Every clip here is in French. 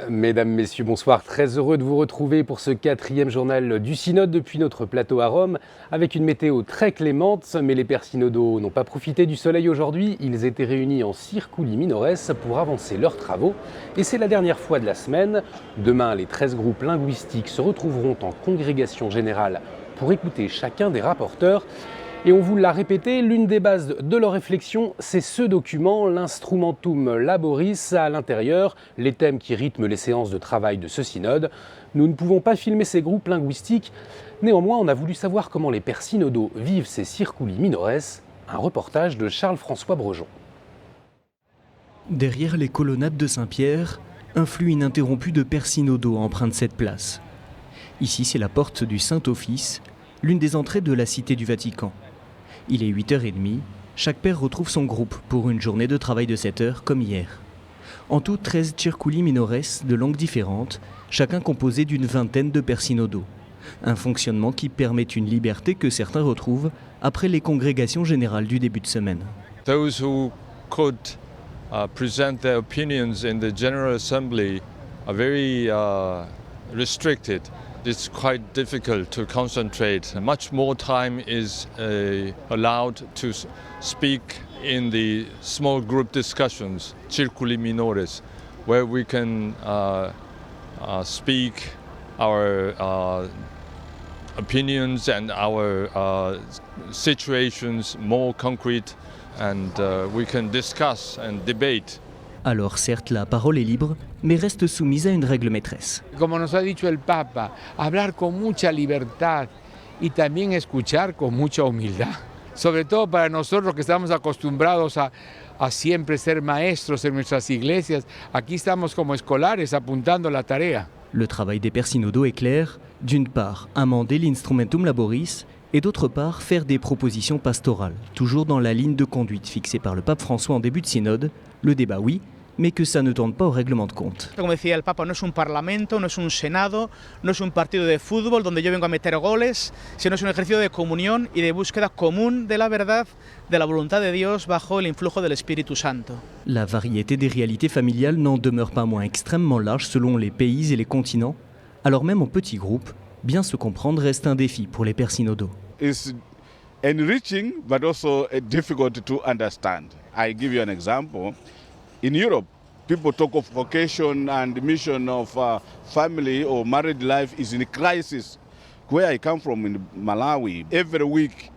Mesdames, Messieurs, bonsoir. Très heureux de vous retrouver pour ce 4e journal du Synode depuis notre plateau à Rome, avec une météo très clémente. Mais les pères synodaux n'ont pas profité du soleil aujourd'hui. Ils étaient réunis en circuli minores pour avancer leurs travaux. Et c'est la dernière fois de la semaine. Demain, les 13 groupes linguistiques se retrouveront en congrégation générale pour écouter chacun des rapporteurs. Et on vous l'a répété, l'une des bases de leur réflexion, c'est ce document, l'Instrumentum Laboris, à l'intérieur, les thèmes qui rythment les séances de travail de ce synode. Nous ne pouvons pas filmer ces groupes linguistiques, néanmoins on a voulu savoir comment les pères synodaux vivent ces circuli minores, un reportage de Charles-François Brejon. Derrière les colonnades de Saint-Pierre, un flux ininterrompu de pères synodaux emprunte cette place. Ici c'est la porte du Saint-Office, l'une des entrées de la Cité du Vatican. Il est 8h30, chaque père retrouve son groupe pour une journée de travail de 7 heures comme hier. En tout, 13 circuli minores de langues différentes, chacun composé d'une vingtaine de pères synodaux. Un fonctionnement qui permet une liberté que certains retrouvent après les congrégations générales du début de semaine. Those who could present their opinions in the General Assembly are very restricted. It's quite difficult to concentrate. Much more time is allowed to speak in the small group discussions, circuli minores, where we can speak our opinions and our situations more concrete, and we can discuss and debate. Alors certes, la parole est libre, mais reste soumise à une règle maîtresse. Como nos ha dicho el Papa, hablar con mucha libertad y también escuchar con mucha humildad. Sobre todo para nosotros que estamos acostumbrados a siempre ser maestros en nuestras iglesias, aquí estamos como escolares apuntando la tarea. Le travail des pères synodaux est clair. D'une part, amender l'Instrumentum Laboris, et d'autre part, faire des propositions pastorales, toujours dans la ligne de conduite fixée par le pape François en début de synode. Le débat, oui, mais que ça ne tourne pas au règlement de compte. Como decía el Papa, no es un parlamento, no es un senado, no es un partido de fútbol donde yo vengo a meter goles, sino es un ejercicio de comunión y de búsqueda común de la verdad, de la voluntad de Dios bajo el influjo del Espíritu Santo. La variété des réalités familiales n'en demeure pas moins extrêmement large selon les pays et les continents. Alors même en petits groupes, bien se comprendre reste un défi pour les pères synodaux. It's enriching but also difficult to understand. I give you an example. In Europe, people talk of vocation and mission of family or married life is in a crisis. Where I come from in Malawi, every week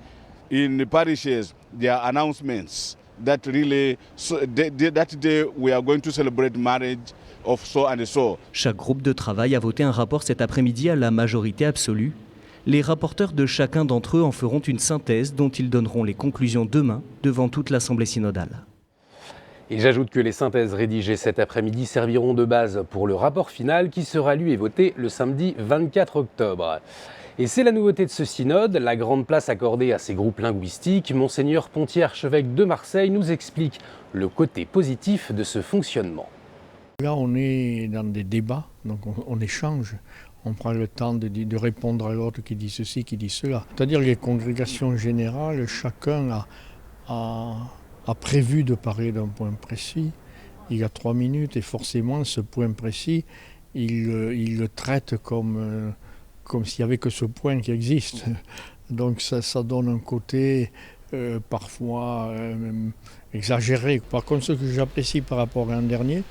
in the parishes there are announcements that really that day we are going to celebrate marriage of so and so. Chaque groupe de travail a voté un rapport cet après-midi à la majorité absolue. Les rapporteurs de chacun d'entre eux en feront une synthèse dont ils donneront les conclusions demain devant toute l'Assemblée synodale. Et j'ajoute que les synthèses rédigées cet après-midi serviront de base pour le rapport final qui sera lu et voté le samedi 24 octobre. Et c'est la nouveauté de ce synode, la grande place accordée à ces groupes linguistiques. Monseigneur Pontier, archevêque de Marseille, nous explique le côté positif de ce fonctionnement. Là, on est dans des débats, donc on échange. On prend le temps de répondre à l'autre qui dit ceci, qui dit cela. C'est-à-dire les congrégations générales, chacun a prévu de parler d'un point précis. Il a 3 minutes et forcément ce point précis, il le traite comme s'il n'y avait que ce point qui existe. Donc ça donne un côté parfois exagéré. Par contre, ce que j'apprécie par rapport à l'an dernier,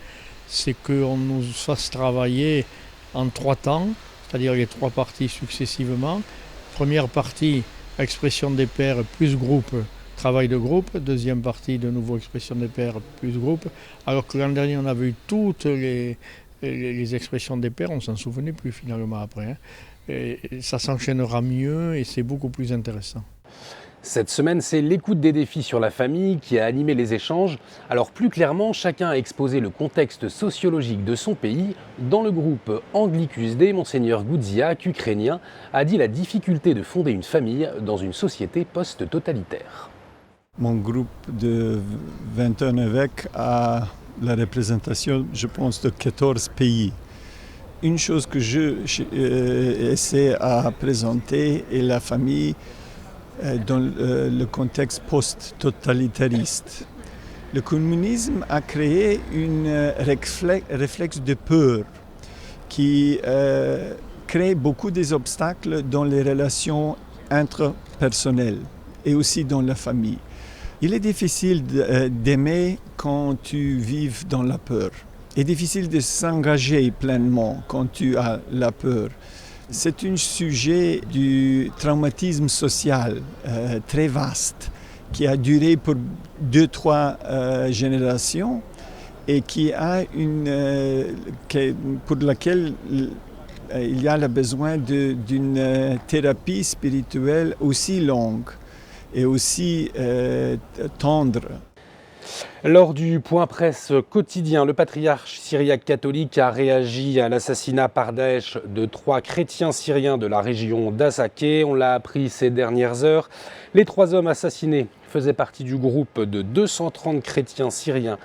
c'est qu'on nous fasse travailler en 3 temps, c'est-à-dire les 3 parties successivement. Première partie, expression des pairs plus groupe, travail de groupe. Deuxième partie, de nouveau expression des pairs plus groupe. Alors que l'an dernier, on avait eu toutes les expressions des pairs, on ne s'en souvenait plus finalement après. Et ça s'enchaînera mieux et c'est beaucoup plus intéressant. Cette semaine, c'est l'écoute des défis sur la famille qui a animé les échanges. Alors plus clairement, chacun a exposé le contexte sociologique de son pays. Dans le groupe Anglicus Dei, Monseigneur Goudziak, ukrainien, a dit la difficulté de fonder une famille dans une société post-totalitaire. Mon groupe de 21 évêques a la représentation, je pense, de 14 pays. Une chose que j'essaie à présenter est la famille dans le contexte post-totalitariste. Le communisme a créé un réflexe de peur qui crée beaucoup d'obstacles dans les relations interpersonnelles et aussi dans la famille. Il est difficile d'aimer quand tu vis dans la peur. Il est difficile de s'engager pleinement quand tu as la peur. C'est un sujet du traumatisme social très vaste qui a duré pour 2-3 générations et pour laquelle il y a le besoin d'une thérapie spirituelle aussi longue et aussi tendre. Lors du point presse quotidien, le patriarche syriaque catholique a réagi à l'assassinat par Daesh de 3 chrétiens syriens de la région d'Azakeh. On l'a appris ces dernières heures. Les 3 hommes assassinés faisaient partie du groupe de 230 chrétiens assyriens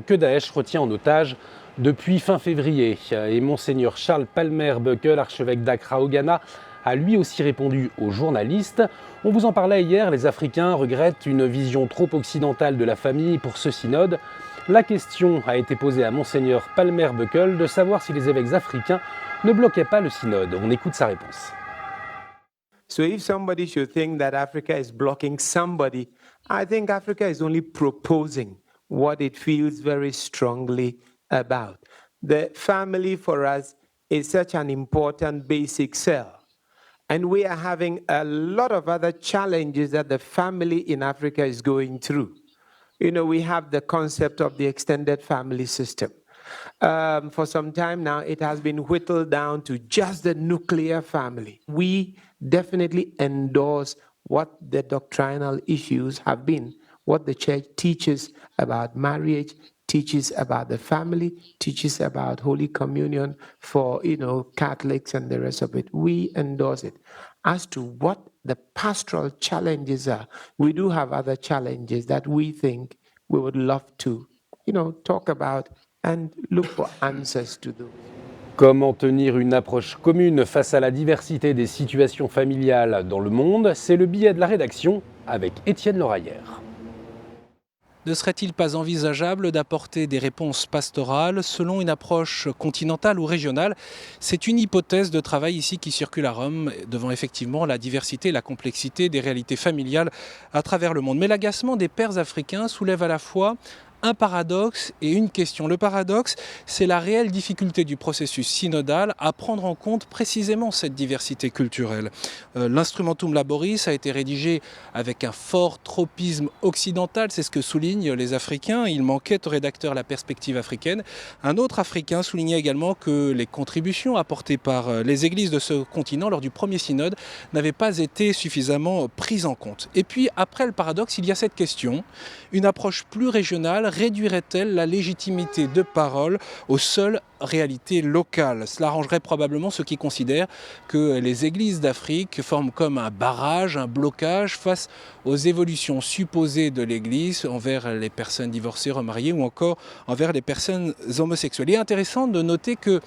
que Daesh retient en otage depuis fin février. Et Monseigneur Charles Palmer Buckle, archevêque d'Accra au Ghana, a lui aussi répondu aux journalistes. On vous en parlait hier, les Africains regrettent une vision trop occidentale de la famille pour ce synode. La question a été posée à Monseigneur Palmer Buckle de savoir si les évêques africains ne bloquaient pas le synode. On écoute sa réponse. So if somebody should think that Africa is blocking somebody, I think Africa is only proposing what it feels very strongly about. The family for us is such an important basic cell. And we are having a lot of other challenges that the family in Africa is going through. You know, we have the concept of the extended family system. For some time now, it has been whittled down to just the nuclear family. We definitely endorse what the doctrinal issues have been, what the church teaches about marriage, teaches about the family, teaches about Holy Communion for, Catholics and the rest of it. We endorse it. As to what the pastoral challenges are, we do have other challenges that we think we would love to, talk about and look for answers to those. Comment tenir une approche commune face à la diversité des situations familiales dans le monde? C'est le billet de la rédaction avec Étienne Loraillère. Ne serait-il pas envisageable d'apporter des réponses pastorales selon une approche continentale ou régionale? C'est une hypothèse de travail ici qui circule à Rome, devant effectivement la diversité et la complexité des réalités familiales à travers le monde. Mais l'agacement des pères africains soulève à la fois un paradoxe et une question. Le paradoxe, c'est la réelle difficulté du processus synodal à prendre en compte précisément cette diversité culturelle. L'Instrumentum Laboris a été rédigé avec un fort tropisme occidental, c'est ce que soulignent les Africains. Il manquait au rédacteur la perspective africaine. Un autre Africain soulignait également que les contributions apportées par les églises de ce continent lors du premier synode n'avaient pas été suffisamment prises en compte. Et puis, après le paradoxe, il y a cette question. Une approche plus régionale réduirait-elle la légitimité de parole aux seules réalités locales? Cela arrangerait probablement ceux qui considèrent que les églises d'Afrique forment comme un barrage, un blocage face aux évolutions supposées de l'église envers les personnes divorcées, remariées ou encore envers les personnes homosexuelles. Il est intéressant de noter que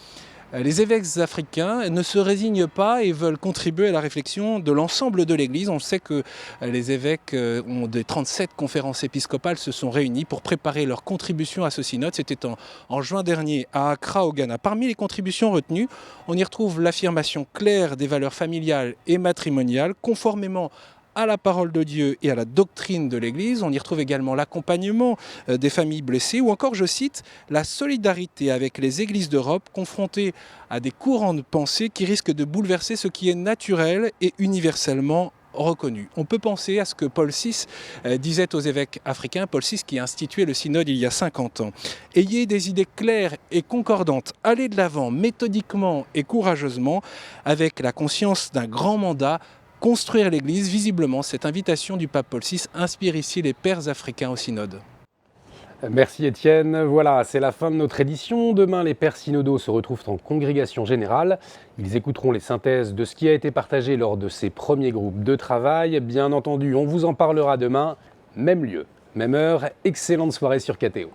les évêques africains ne se résignent pas et veulent contribuer à la réflexion de l'ensemble de l'Église. On sait que les évêques des 37 conférences épiscopales se sont réunis pour préparer leur contribution à ce synode. C'était en juin dernier à Accra au Ghana. Parmi les contributions retenues, on y retrouve l'affirmation claire des valeurs familiales et matrimoniales, conformément à la parole de Dieu et à la doctrine de l'Église. On y retrouve également l'accompagnement des familles blessées ou encore, je cite, la solidarité avec les églises d'Europe confrontées à des courants de pensée qui risquent de bouleverser ce qui est naturel et universellement reconnu. On peut penser à ce que Paul VI disait aux évêques africains, Paul VI qui a institué le synode il y a 50 ans. Ayez des idées claires et concordantes, allez de l'avant méthodiquement et courageusement avec la conscience d'un grand mandat, construire l'Église. Visiblement, cette invitation du pape Paul VI inspire ici les pères africains au synode. Merci Étienne. Voilà, c'est la fin de notre édition. Demain, les pères synodaux se retrouvent en congrégation générale. Ils écouteront les synthèses de ce qui a été partagé lors de ces premiers groupes de travail. Bien entendu, on vous en parlera demain. Même lieu, même heure. Excellente soirée sur KTO.